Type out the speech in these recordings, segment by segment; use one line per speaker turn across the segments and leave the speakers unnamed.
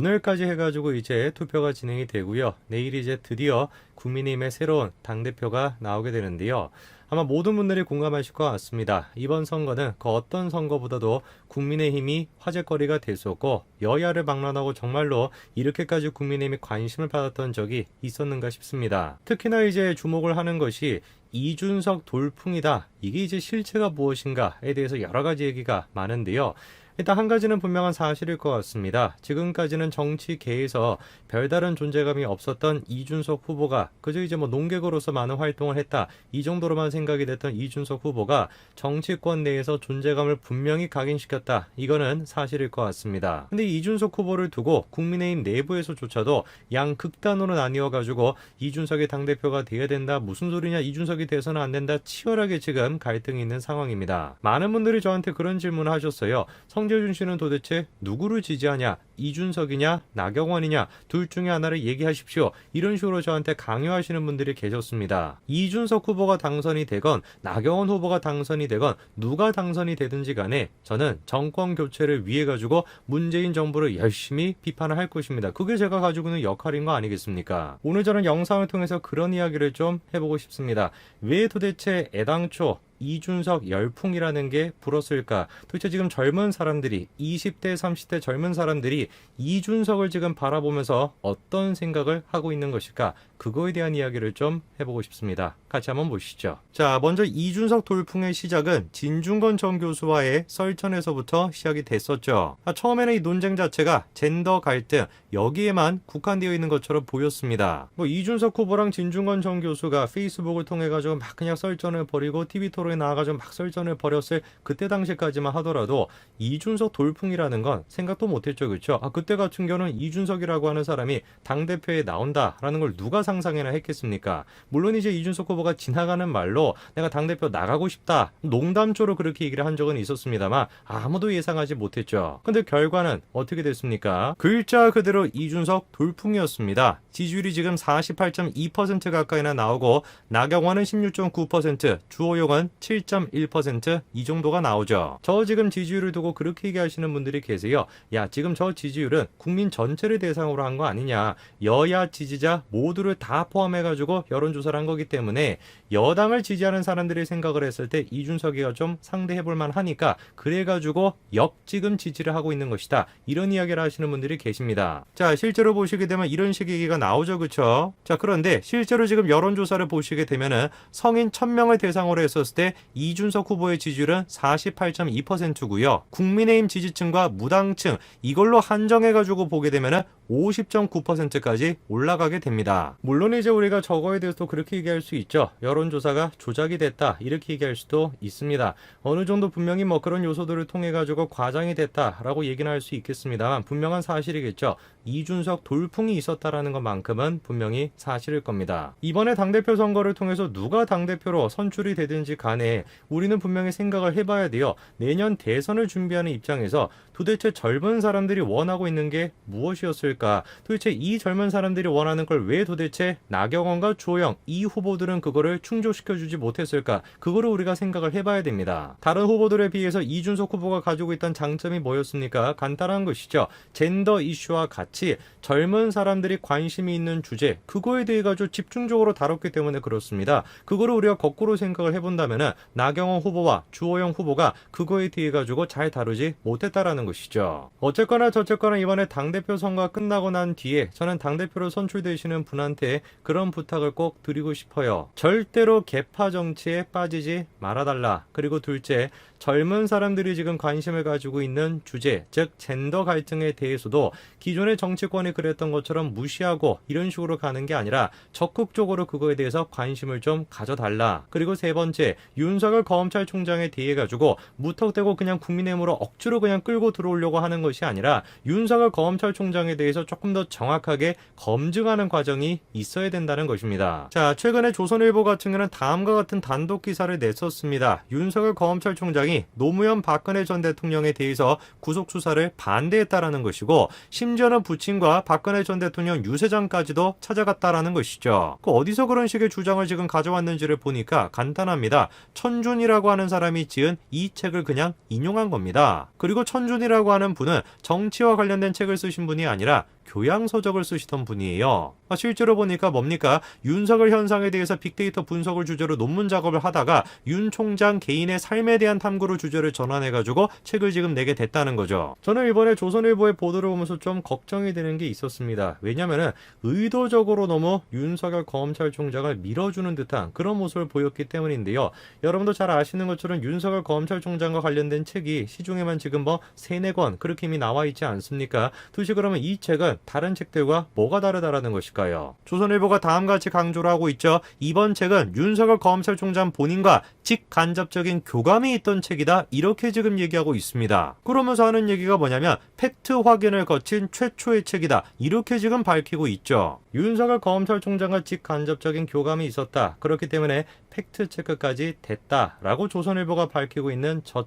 오늘까지 해가지고 이제 투표가 진행이 되고요. 내일 이제 드디어 국민의힘의 새로운 당대표가 나오게 되는데요. 아마 모든 분들이 공감하실 것 같습니다. 이번 선거는 그 어떤 선거보다도 국민의힘이 화제거리가 됐었고 여야를 막론하고 정말로 이렇게까지 국민의힘이 관심을 받았던 적이 있었는가 싶습니다. 특히나 이제 주목을 하는 것이 이준석 돌풍이다. 이게 이제 실체가 무엇인가에 대해서 여러 가지 얘기가 많은데요. 일단 한 가지는 분명한 사실일 것 같습니다. 지금까지는 정치계에서 별다른 존재감이 없었던 이준석 후보가 그저 이제 농객으로서 많은 활동을 했다. 이 정도로만 생각이 됐던 이준석 후보가 정치권 내에서 존재감을 분명히 각인시켰다. 이거는 사실일 것 같습니다. 근데 이준석 후보를 두고 국민의힘 내부에서조차도 양극단으로 나뉘어가지고 이준석이 당대표가 돼야 된다. 무슨 소리냐. 이준석이 돼서는 안 된다. 치열하게 지금 갈등이 있는 상황입니다. 많은 분들이 저한테 그런 질문을 하셨어요. 성재준 씨는 도대체 누구를 지지하냐? 이준석이냐? 나경원이냐? 둘 중에 하나를 얘기하십시오. 이런 식으로 저한테 강요하시는 분들이 계셨습니다. 이준석 후보가 당선이 되건 나경원 후보가 당선이 되건 누가 당선이 되든지 간에 저는 정권 교체를 위해 가지고 문재인 정부를 열심히 비판을 할 것입니다. 그게 제가 가지고 있는 역할인 거 아니겠습니까? 오늘 저는 영상을 통해서 그런 이야기를 좀 해보고 싶습니다. 왜 도대체 애당초 이준석 열풍이라는 게 불었을까? 도대체 지금 젊은 사람들이 20대 30대 젊은 사람들이 이준석을 지금 바라보면서 어떤 생각을 하고 있는 것일까? 그거에 대한 이야기를 좀 해보고 싶습니다. 같이 한번 보시죠. 자, 먼저 이준석 돌풍의 시작은 진중권 전 교수와의 설전에서부터 시작이 됐었죠. 처음에는 이 논쟁 자체가 젠더 갈등 여기에만 국한되어 있는 것처럼 보였습니다. 이준석 후보랑 진중권 전 교수가 페이스북을 통해 가지고 막 그냥 설전을 벌이고 TV 토론에 나와가지고 막 설전을 벌였을 그때 당시까지만 하더라도 이준석 돌풍이라는 건 생각도 못했죠, 그렇죠? 그때 같은 경우는 이준석이라고 하는 사람이 당 대표에 나온다라는 걸 누가 상상이나 했겠습니까? 물론 이제 이준석 후보가 지나가는 말로 내가 당대표 나가고 싶다 농담조로 그렇게 얘기를 한 적은 있었습니다만 아무도 예상하지 못했죠. 근데 결과는 어떻게 됐습니까? 글자 그대로 이준석 돌풍이었습니다. 지지율이 지금 48.2% 가까이나 나오고 나경원은 16.9%, 주호영은 7.1% 이 정도가 나오죠. 저 지금 지지율을 두고 그렇게 얘기하시는 분들이 계세요. 야, 지금 저 지지율은 국민 전체를 대상으로 한 거 아니냐. 여야 지지자 모두를 다 포함해가지고 여론조사를 한 거기 때문에 여당을 지지하는 사람들이 생각을 했을 때 이준석이가 좀 상대해볼 만하니까 그래가지고 역지금 지지를 하고 있는 것이다. 이런 이야기를 하시는 분들이 계십니다. 자, 실제로 보시게 되면 이런 식의 얘기가 나오죠, 그렇죠? 자, 그런데 실제로 지금 여론조사를 보시게 되면은 성인 1000명을 대상으로 했었을 때 이준석 후보의 지지율은 48.2%고요. 국민의힘 지지층과 무당층 이걸로 한정해가지고 보게 되면은 50.9%까지 올라가게 됩니다. 물론 이제 우리가 저거에 대해서도 그렇게 얘기할 수 있죠. 여론조사가 조작이 됐다 이렇게 얘기할 수도 있습니다. 어느 정도 분명히 그런 요소들을 통해 가지고 과장이 됐다라고 얘기는 할 수 있겠습니다만 분명한 사실이겠죠. 이준석 돌풍이 있었다라는 것만큼은 분명히 사실일 겁니다. 이번에 당대표 선거를 통해서 누가 당대표로 선출이 되든지 간에 우리는 분명히 생각을 해봐야 돼요. 내년 대선을 준비하는 입장에서 도대체 젊은 사람들이 원하고 있는 게 무엇이었을까? 도대체 이 젊은 사람들이 원하는 걸 왜 도대체 나경원과 주호영 이 후보들은 그거를 충족시켜주지 못했을까? 그거를 우리가 생각을 해봐야 됩니다. 다른 후보들에 비해서 이준석 후보가 가지고 있던 장점이 뭐였습니까? 간단한 것이죠. 젠더 이슈와 같이 젊은 사람들이 관심이 있는 주제 그거에 대해 가지고 집중적으로 다뤘기 때문에 그렇습니다. 그거를 우리가 거꾸로 생각을 해본다면 나경원 후보와 주호영 후보가 그거에 대해 가지고 잘 다루지 못했다라는 것이죠. 어쨌거나 저쨌거나 이번에 당대표 선거가 끝나고 난 뒤에 저는 당대표로 선출되시는 분한테 그런 부탁을 꼭 드리고 싶어요. 절대로 계파 정치에 빠지지 말아달라. 그리고 둘째, 젊은 사람들이 지금 관심을 가지고 있는 주제, 즉 젠더 갈등에 대해서도 기존의 정치권이 그랬던 것처럼 무시하고 이런 식으로 가는 게 아니라 적극적으로 그거에 대해서 관심을 좀 가져달라. 그리고 세 번째, 윤석열 검찰총장에 대해 가지고 무턱대고 그냥 국민의힘으로 억지로 그냥 끌고 들어오려고 하는 것이 아니라 윤석열 검찰총장에 대해서 조금 더 정확하게 검증하는 과정이 있어야 된다는 것입니다. 자, 최근에 조선일보 같은 경우는 다음과 같은 단독 기사를 냈었습니다. 윤석열 검찰총장이 노무현 박근혜 전 대통령에 대해서 구속수사를 반대했다라는 것이고 심지어는 부친과 박근혜 전 대통령 유세장 총장까지도 찾아갔다라는 것이죠. 어디서 그런 식의 주장을 지금 가져왔는지를 보니까 간단합니다. 천준이라고 하는 사람이 지은 이 책을 그냥 인용한 겁니다. 그리고 천준이라고 하는 분은 정치와 관련된 책을 쓰신 분이 아니라 교양서적을 쓰시던 분이에요. 실제로 보니까 뭡니까? 윤석열 현상에 대해서 빅데이터 분석을 주제로 논문 작업을 하다가 윤 총장 개인의 삶에 대한 탐구를 주제를 전환해가지고 책을 지금 내게 됐다는 거죠. 저는 이번에 조선일보의 보도를 보면서 좀 걱정이 되는 게 있었습니다. 왜냐면은 의도적으로 너무 윤석열 검찰총장을 밀어주는 듯한 그런 모습을 보였기 때문인데요. 여러분도 잘 아시는 것처럼 윤석열 검찰총장과 관련된 책이 시중에만 지금 3-4권 그렇게 이미 나와 있지 않습니까? 도대체 그러면 이 책은 다른 책들과 뭐가 다르다라는 것일까요? 조선일보가 다음과 같이 강조를 하고 있죠. 이번 책은 윤석열 검찰총장 본인과 직간접적인 교감이 있던 책이다. 이렇게 지금 얘기하고 있습니다. 그러면서 하는 얘기가 뭐냐면 팩트 확인을 거친 최초의 책이다. 이렇게 지금 밝히고 있죠. 윤석열 검찰총장과 직간접적인 교감이 있었다. 그렇기 때문에 팩트체크까지 됐다라고 조선일보가 밝히고 있는 저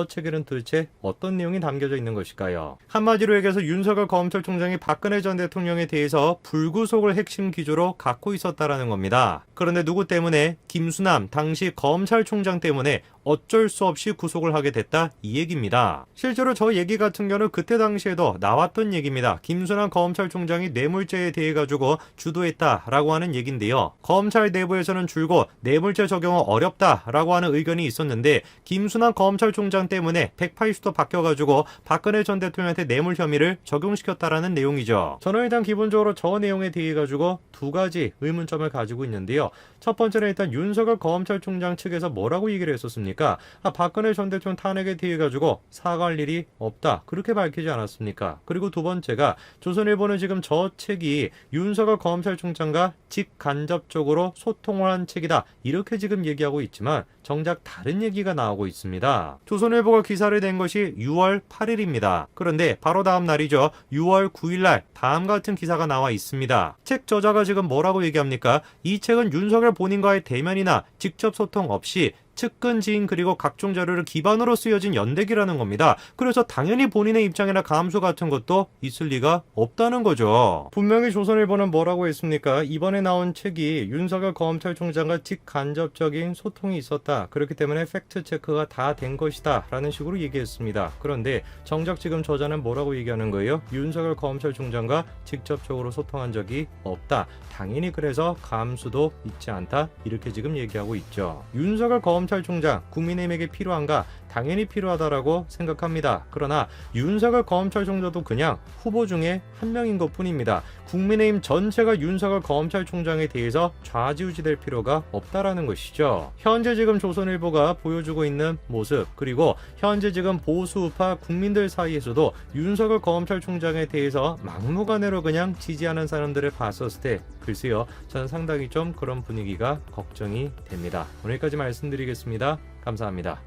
책에는 도대체 어떤 내용이 담겨져 있는 것일까요? 한마디로 얘기해서 윤석열 검찰총장이 박근혜 전 대통령에 대해서 불구속을 핵심 기조로 갖고 있었다라는 겁니다. 그런데 누구 때문에? 김수남 당시 검찰총장 때문에 어쩔 수 없이 구속을 하게 됐다 이 얘기입니다. 실제로 저 얘기 같은 경우는 그때 당시에도 나왔던 얘기입니다. 김수남 검찰총장이 뇌물죄에 대해 가지고 주도했다라고 하는 얘기인데요. 검찰 내부에서는 줄곧 뇌물죄 적용은 어렵다라고 하는 의견이 있었는데 김수남 검찰총장 때문에 180도 바뀌어가지고 박근혜 전 대통령한테 뇌물 혐의를 적용시켰다라는 내용이죠. 저는 일단 기본적으로 저 내용에 대해 가지고 두 가지 의문점을 가지고 있는데요. 첫 번째는 일단 윤석열 검찰총장 측에서 뭐라고 얘기를 했었습니까? 박근혜 전 대통령 탄핵에 대해 가지고 사과할 일이 없다. 그렇게 밝히지 않았습니까? 그리고 두 번째가 조선일보는 지금 저 책이 윤석열 검찰총장과 직간접적으로 소통을 한 책이다. 이렇게 지금 얘기하고 있지만 정작 다른 얘기가 나오고 있습니다. 조선일보가 기사를 낸 것이 6월 8일입니다. 그런데 바로 다음 날이죠. 6월 9일 날 다음 같은 기사가 나와 있습니다. 책 저자가 지금 뭐라고 얘기합니까? 이 책은 윤석열 본인과의 대면이나 직접 소통 없이 측근 지인 그리고 각종 자료를 기반으로 쓰여진 연대기라는 겁니다. 그래서 당연히 본인의 입장이나 감수 같은 것도 있을 리가 없다는 거죠. 분명히 조선일보는 뭐라고 했습니까? 이번에 나온 책이 윤석열 검찰총장과 직간접적인 소통이 있었다. 그렇기 때문에 팩트체크가 다 된 것이다 라는 식으로 얘기했습니다. 그런데 정작 지금 저자는 뭐라고 얘기하는 거예요? 윤석열 검찰총장과 직접적으로 소통한 적이 없다. 당연히 그래서 감수도 있지 않다. 이렇게 지금 얘기하고 있죠. 윤석열 검찰총장 국민의힘에게 필요한가? 당연히 필요하다라고 생각합니다. 그러나 윤석열 검찰총장도 그냥 후보 중에 한 명인 것뿐입니다. 국민의힘 전체가 윤석열 검찰총장에 대해서 좌지우지될 필요가 없다라는 것이죠. 현재 지금 조선일보가 보여주고 있는 모습 그리고 현재 지금 보수우파 국민들 사이에서도 윤석열 검찰총장에 대해서 막무가내로 그냥 지지하는 사람들을 봤었을 때 글쎄요. 저는 상당히 좀 그런 분위기가 걱정이 됩니다. 오늘까지 말씀드리겠습니다. 감사합니다.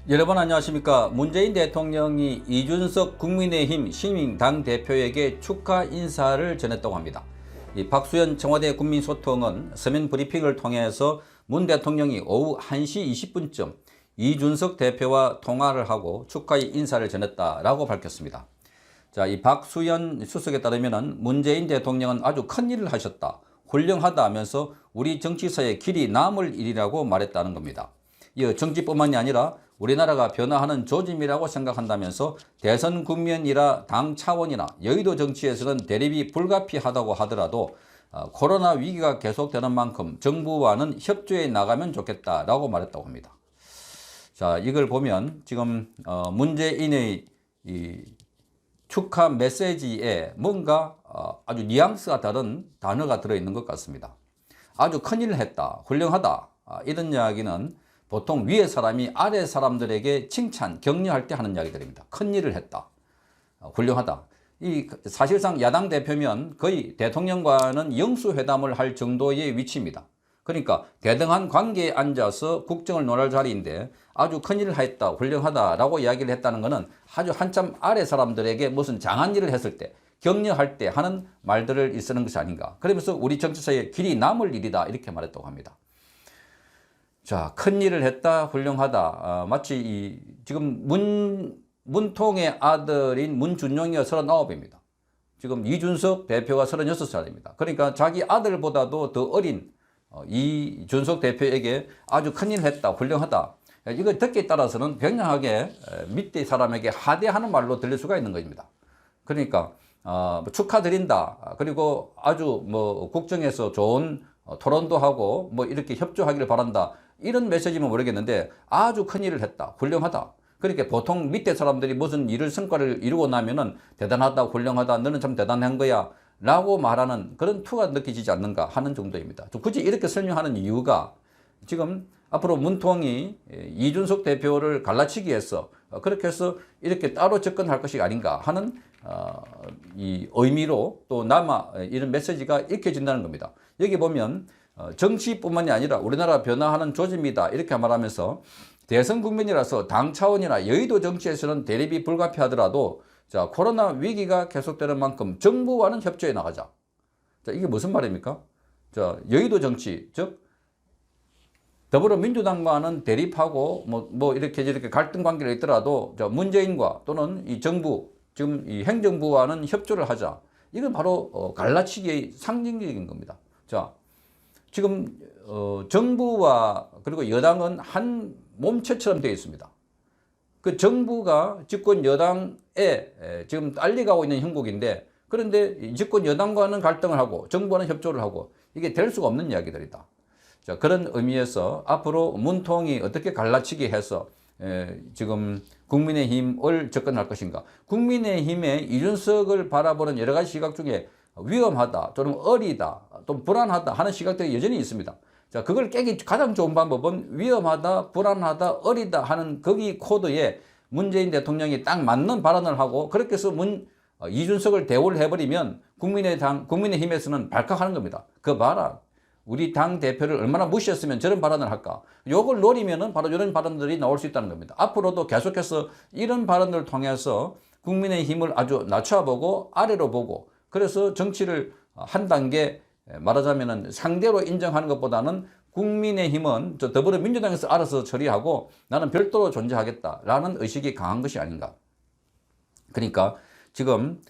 여러분 안녕하십니까. 문재인 대통령이 이준석 국민의힘 시민당 대표에게 축하 인사를 전했다고 합니다. 이 박수현 청와대 국민소통은 서면 브리핑을 통해서 문 대통령이 오후 1시 20분쯤 이준석 대표와 통화를 하고 축하의 인사를 전했다라고 밝혔습니다. 자, 이 박수현 수석에 따르면 문재인 대통령은 아주 큰 일을 하셨다. 훌륭하다 하면서 우리 정치사에 길이 남을 일이라고 말했다는 겁니다. 이 정치뿐만이 아니라 우리나라가 변화하는 조짐이라고 생각한다면서 대선 국면이라 당 차원이나 여의도 정치에서는 대립이 불가피하다고 하더라도 코로나 위기가 계속되는 만큼 정부와는 협조해 나가면 좋겠다라고 말했다고 합니다. 자, 이걸 보면 지금 문재인의 이 축하 메시지에 뭔가 아주 뉘앙스가 다른 단어가 들어있는 것 같습니다. 아주 큰일을 했다, 훌륭하다 이런 이야기는 보통 위에 사람이 아래 사람들에게 칭찬, 격려할 때 하는 이야기들입니다. 큰일을 했다, 훌륭하다. 이 사실상 야당 대표면 거의 대통령과는 영수회담을 할 정도의 위치입니다. 그러니까 대등한 관계에 앉아서 국정을 논할 자리인데 아주 큰일을 했다, 훌륭하다라고 이야기를 했다는 것은 아주 한참 아래 사람들에게 무슨 장한 일을 했을 때, 격려할 때 하는 말들을 쓰는 것이 아닌가. 그러면서 우리 정치사에 길이 남을 일이다 이렇게 말했다고 합니다. 자, 큰일을 했다, 훌륭하다. 마치 지금 문통의 아들인 문준용이가 39입니다. 지금 이준석 대표가 36살입니다. 그러니까 자기 아들보다도 더 어린 이준석 대표에게 아주 큰일 했다, 훌륭하다. 이거 듣기에 따라서는 굉장하게 밑에 사람에게 하대하는 말로 들릴 수가 있는 것입니다. 그러니까 축하드린다. 그리고 아주 뭐 국정에서 좋은 토론도 하고 뭐 이렇게 협조하기를 바란다. 이런 메시지면 모르겠는데 아주 큰일을 했다. 훌륭하다. 그러니까 보통 밑에 사람들이 무슨 일을 성과를 이루고 나면은 대단하다, 훌륭하다, 너는 참 대단한 거야 라고 말하는 그런 투가 느껴지지 않는가 하는 정도입니다. 굳이 이렇게 설명하는 이유가 지금 앞으로 문통이 이준석 대표를 갈라치기 위해서 그렇게 해서 이렇게 따로 접근할 것이 아닌가 하는 이 의미로 또 남아 이런 메시지가 읽혀진다는 겁니다. 여기 보면 정치뿐만이 아니라 우리나라 변화하는 조짐이다 이렇게 말하면서 대선 국면이라서 당 차원이나 여의도 정치에서는 대립이 불가피하더라도 자, 코로나 위기가 계속되는 만큼 정부와는 협조해 나가자. 자, 이게 무슨 말입니까? 자, 여의도 정치, 즉 더불어민주당과는 대립하고 뭐 이렇게 저렇게 갈등 관계가 있더라도 자, 문재인과 또는 이 정부, 지금 이 행정부와는 협조를 하자. 이건 바로 갈라치기의 상징적인 겁니다. 자, 지금 정부와 그리고 여당은 한 몸체처럼 되어 있습니다. 그 정부가 집권 여당에 지금 딸려가고 있는 형국인데 그런데 집권 여당과는 갈등을 하고 정부와는 협조를 하고 이게 될 수가 없는 이야기들이다. 자, 그런 의미에서 앞으로 문통이 어떻게 갈라치기 해서 지금 국민의힘을 접근할 것인가. 국민의힘의 이준석을 바라보는 여러 가지 시각 중에 위험하다, 또는 어리다, 또 불안하다 하는 시각들이 여전히 있습니다. 자, 그걸 깨기 가장 좋은 방법은 위험하다, 불안하다, 어리다 하는 거기 코드에 문재인 대통령이 딱 맞는 발언을 하고 그렇게 해서 이준석을 대우를 해버리면 국민의힘에서는 발칵하는 겁니다. 그 봐라. 우리 당 대표를 얼마나 무시했으면 저런 발언을 할까. 요걸 노리면은 바로 이런 발언들이 나올 수 있다는 겁니다. 앞으로도 계속해서 이런 발언을 통해서 국민의힘을 아주 낮춰보고 아래로 보고 그래서 정치를 한 단계 말하자면은 상대로 인정하는 것보다는 국민의힘은 저 더불어민주당에서 알아서 처리하고 나는 별도로 존재하겠다라는 의식이 강한 것이 아닌가. 그러니까 지금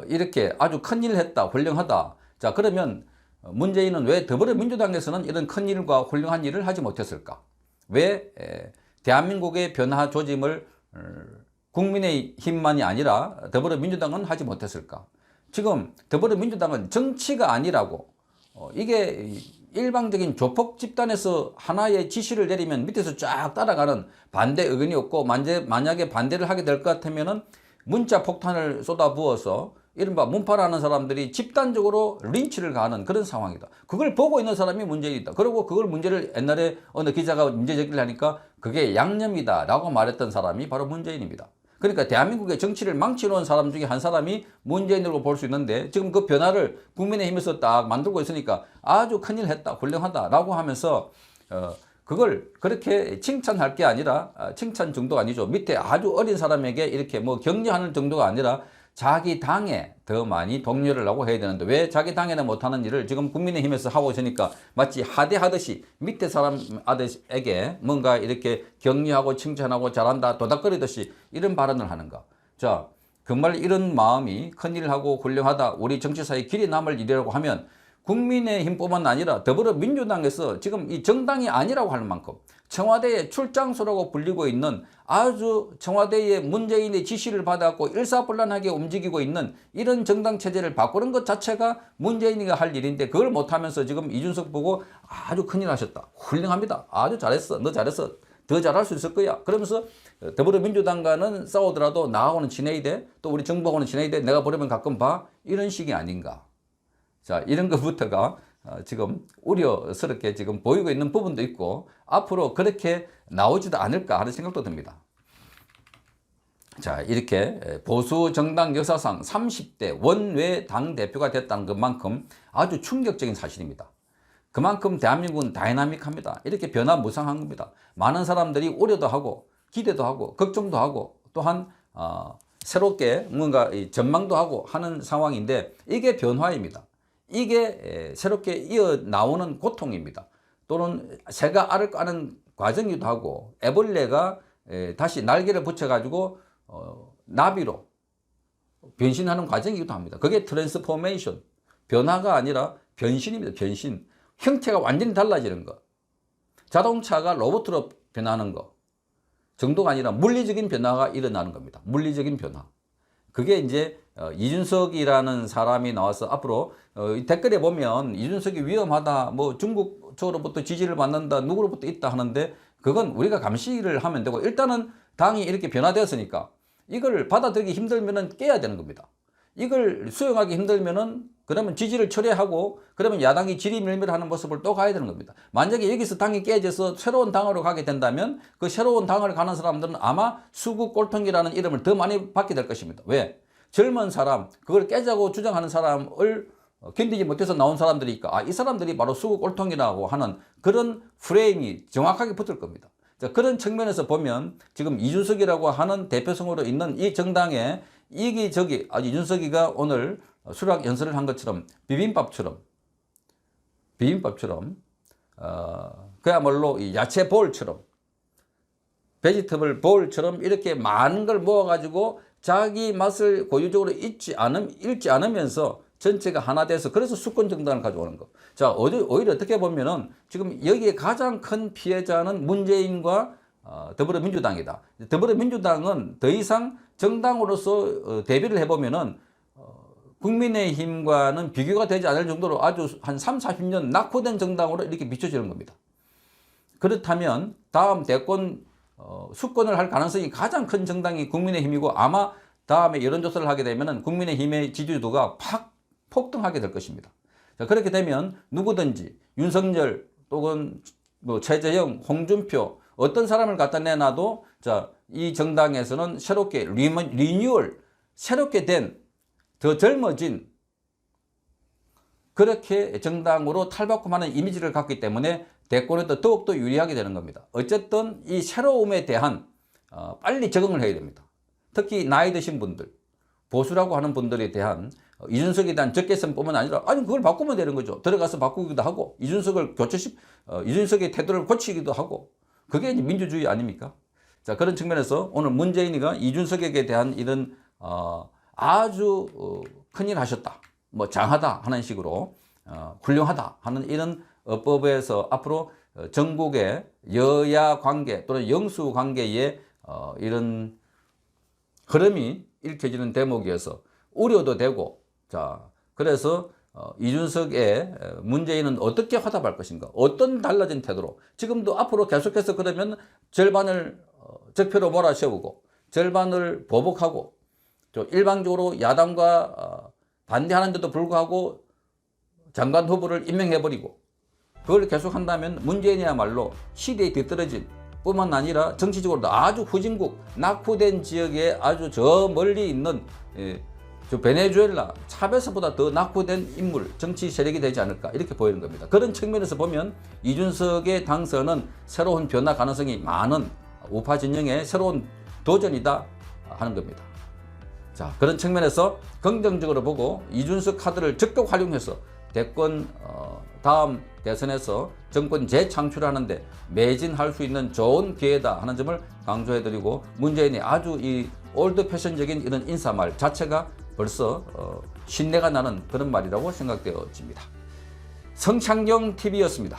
이렇게 아주 큰일을 했다, 훌륭하다. 자, 그러면 문재인은 왜 더불어민주당에서는 이런 큰일과 훌륭한 일을 하지 못했을까? 왜 대한민국의 변화 조짐을 국민의힘만이 아니라 더불어민주당은 하지 못했을까? 지금 더불어민주당은 정치가 아니라고 이게 일방적인 조폭 집단에서 하나의 지시를 내리면 밑에서 쫙 따라가는 반대 의견이 없고 만약에 반대를 하게 될 것 같으면은 문자 폭탄을 쏟아부어서 이른바 문파라는 사람들이 집단적으로 린치를 가하는 그런 상황이다. 그걸 보고 있는 사람이 문재인이다. 그리고 그걸 문제를 옛날에 어느 기자가 문제 제기를 하니까 그게 양념이다 라고 말했던 사람이 바로 문재인입니다. 그러니까 대한민국의 정치를 망쳐놓은 사람 중에 한 사람이 문재인으로 볼 수 있는데 지금 그 변화를 국민의힘에서 딱 만들고 있으니까 아주 큰일 했다, 훌륭하다 라고 하면서 그걸 그렇게 칭찬할 게 아니라 칭찬 정도가 아니죠. 밑에 아주 어린 사람에게 이렇게 뭐 격려하는 정도가 아니라 자기 당에 더 많이 독려를 하고 해야 되는데 왜 자기 당에는 못하는 일을 지금 국민의힘에서 하고 있으니까 마치 하대하듯이 밑에 사람에게 뭔가 이렇게 격려하고 칭찬하고 잘한다 도닥거리듯이 이런 발언을 하는가. 자, 정말 이런 마음이 큰일을 하고 훌륭하다 우리 정치사에 길이 남을 일이라고 하면 국민의힘뿐만 아니라 더불어민주당에서 지금 이 정당이 아니라고 할 만큼 청와대의 출장소라고 불리고 있는 아주 청와대의 문재인의 지시를 받아갖고 일사불란하게 움직이고 있는 이런 정당 체제를 바꾸는 것 자체가 문재인이가 할 일인데 그걸 못하면서 지금 이준석 보고 아주 큰일 하셨다. 훌륭합니다. 아주 잘했어. 너 잘했어. 더 잘할 수 있을 거야. 그러면서 더불어민주당과는 싸우더라도 나하고는 친해야 돼. 또 우리 정부하고는 친해야 돼. 내가 보려면 가끔 봐. 이런 식이 아닌가. 자, 이런 것부터가 지금 우려스럽게 지금 보이고 있는 부분도 있고 앞으로 그렇게 나오지도 않을까 하는 생각도 듭니다. 자, 이렇게 보수 정당 역사상 30대 원외 당대표가 됐다는 것만큼 아주 충격적인 사실입니다. 그만큼 대한민국은 다이나믹합니다. 이렇게 변화무쌍한 겁니다. 많은 사람들이 우려도 하고 기대도 하고 걱정도 하고 또한 새롭게 뭔가 전망도 하고 하는 상황인데 이게 변화입니다. 이게 새롭게 이어 나오는 고통입니다. 또는 새가 알을 까는 과정이기도 하고 애벌레가 다시 날개를 붙여가지고 나비로 변신하는 과정이기도 합니다. 그게 트랜스포메이션, 변화가 아니라 변신입니다. 변신. 형태가 완전히 달라지는 거. 자동차가 로봇으로 변하는 거 정도가 아니라 물리적인 변화가 일어나는 겁니다. 물리적인 변화. 그게 이제 이준석이라는 사람이 나와서 앞으로 댓글에 보면 이준석이 위험하다, 뭐 중국 쪽으로부터 지지를 받는다, 누구로부터 있다 하는데 그건 우리가 감시를 하면 되고, 일단은 당이 이렇게 변화되었으니까 이걸 받아들이기 힘들면은 깨야 되는 겁니다. 이걸 수용하기 힘들면은 그러면 지지를 철회하고 그러면 야당이 지리멸멸하는 모습을 또 가야 되는 겁니다. 만약에 여기서 당이 깨져서 새로운 당으로 가게 된다면 그 새로운 당을 가는 사람들은 아마 수구 꼴통이라는 이름을 더 많이 받게 될 것입니다. 왜? 젊은 사람, 그걸 깨자고 주장하는 사람을 견디지 못해서 나온 사람들이니까 이 사람들이 바로 수구 꼴통이라고 하는 그런 프레임이 정확하게 붙을 겁니다. 자, 그런 측면에서 보면 지금 이준석이라고 하는 대표성으로 있는 이 정당에 이기저기 이준석이가 오늘 수락 연설을 한 것처럼 비빔밥처럼 그야말로 이 야채 볼처럼 베지터블 볼처럼 이렇게 많은 걸 모아가지고 자기 맛을 고유적으로 잃지 않으면서 전체가 하나 돼서 그래서 수권 정당을 가져오는 거. 자, 오히려 어떻게 보면은 지금 여기에 가장 큰 피해자는 문재인과 더불어민주당이다. 더불어민주당은 더 이상 정당으로서 대비를 해보면은 국민의힘과는 비교가 되지 않을 정도로 아주 한 3, 40년 낙후된 정당으로 이렇게 비춰지는 겁니다. 그렇다면 다음 대권 수권을 할 가능성이 가장 큰 정당이 국민의힘이고, 아마 다음에 여론조사를 하게 되면 국민의힘의 지지도가 폭등하게 될 것입니다. 자, 그렇게 되면 누구든지 윤석열 또는 뭐 최재형, 홍준표 어떤 사람을 갖다 내놔도 자, 이 정당에서는 새롭게 리뉴얼, 새롭게 된 더 젊어진 그렇게 정당으로 탈바꿈하는 이미지를 갖기 때문에 대권에도 더욱더 유리하게 되는 겁니다. 어쨌든 이 새로움에 대한 빨리 적응을 해야 됩니다. 특히 나이 드신 분들, 보수라고 하는 분들에 대한 이준석에 대한 적개성뿐만 아니라 그걸 바꾸면 되는 거죠. 들어가서 바꾸기도 하고 이준석의 태도를 고치기도 하고, 그게 이제 민주주의 아닙니까? 자, 그런 측면에서 오늘 문재인이가 이준석에게 대한 이런 아주 큰일 하셨다, 뭐 장하다 하는 식으로 훌륭하다 하는 이런 어법에서 앞으로 전국의 여야 관계 또는 영수 관계에 이런 흐름이 읽혀지는 대목이어서 우려도 되고, 자, 그래서 이준석의 문재인은 어떻게 화답할 것인가, 어떤 달라진 태도로, 지금도 앞으로 계속해서 그러면 절반을 적폐로 몰아세우고 절반을 보복하고 또 일방적으로 야당과 반대하는데도 불구하고 장관 후보를 임명해버리고 그걸 계속한다면 문재인이야말로 시대에 뒤떨어진 뿐만 아니라 정치적으로도 아주 후진국, 낙후된 지역에 아주 저 멀리 있는 저 베네수엘라, 차베스보다 더 낙후된 인물, 정치 세력이 되지 않을까 이렇게 보이는 겁니다. 그런 측면에서 보면 이준석의 당선은 새로운 변화 가능성이 많은 우파 진영의 새로운 도전이다 하는 겁니다. 자, 그런 측면에서 긍정적으로 보고 이준석 카드를 적극 활용해서 대권 다음 대선에서 정권 재창출하는데 매진할 수 있는 좋은 기회다 하는 점을 강조해드리고, 문재인이 아주 이 올드 패션적인 이런 인사말 자체가 벌써 신내가 나는 그런 말이라고 생각되어집니다. 성창경 TV였습니다.